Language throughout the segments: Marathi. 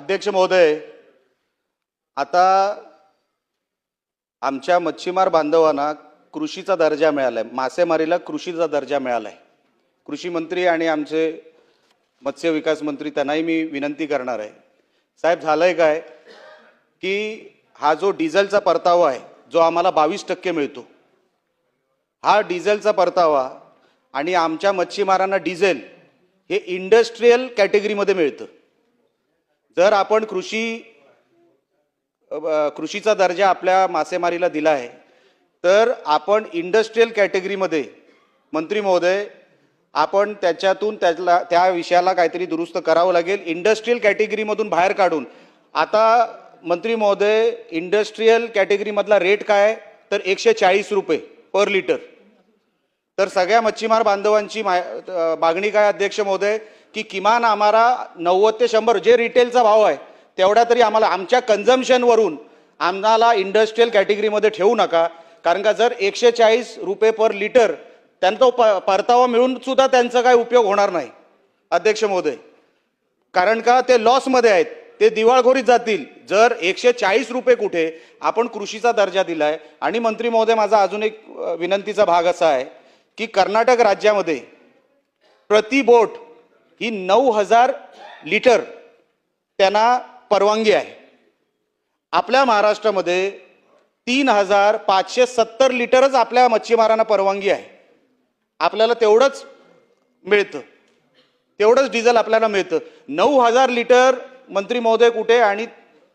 अध्यक्ष महोदय, आता आमच्या मच्छीमार बांधवांना कृषीचा दर्जा मिळाला आहे, मासेमारीला कृषीचा दर्जा मिळाला आहे। कृषी मंत्री आणि आमचे मत्स्य विकास मंत्री त्यांनाही मी विनंती करणार आहे, साहेब झालंय काय की हा जो डिझेलचा परतावा आहे जो आम्हाला 22% मिळतो, हा डिझेलचा परतावा आणि आमच्या मच्छीमारांना डिझेल हे इंडस्ट्रियल कॅटेगरीमध्ये मिळतं। जर आपण कृषीचा दर्जा आपल्या मासेमारीला दिला आहे तर आपण इंडस्ट्रियल कॅटेगरीमध्ये मंत्री महोदय आपण त्याच्यातून त्या विषयाला काहीतरी दुरुस्त करावं लागेल। इंडस्ट्रियल कॅटेगरीमधून बाहेर काढून आता मंत्री महोदय इंडस्ट्रियल कॅटेगरीमधला रेट काय तर 140 रुपये पर लिटर। तर सगळ्या मच्छीमार बांधवांची मागणी काय अध्यक्ष महोदय की किमान आम्हाला 90 ते 100 जे रिटेलचा भाव आहे तेवढा तरी आम्हाला आमच्या कन्झम्पशनवरून आम्हाला इंडस्ट्रियल कॅटेगरीमध्ये ठेवू नका, कारण का जर 140 रुपये पर लिटर त्यांचा परतावा मिळून सुद्धा त्यांचा काय उपयोग होणार नाही अध्यक्ष महोदय, कारण का ते लॉसमध्ये आहेत, ते दिवाळखोरीत जातील। जर 140 रुपये कुठे आपण कृषीचा दर्जा दिलाय। आणि मंत्री महोदय माझा अजून एक विनंतीचा भाग असा आहे की कर्नाटक राज्यामध्ये प्रति बोट ही 9000 लिटर त्यांना परवानगी आहे, आपल्या महाराष्ट्रामध्ये 3570 लिटरच आपल्या मच्छीमारांना परवानगी आहे। आपल्याला तेवढंच मिळतं, तेवढंच डिझेल आपल्याला मिळतं। 9000 लिटर मंत्री महोदय कुठे आणि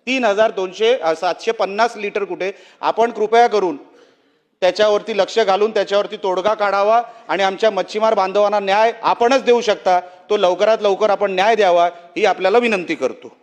750 लिटर कुठे? आपण कृपया करून त्याच्यावरती लक्ष घालून त्याच्यावरती तोडगा काढावा आणि आमच्या मच्छीमार बांधवांना न्याय आपणच देऊ शकता, तो लवकरात लवकर आपण न्याय द्यावा ही आपल्याला विनंती करतो।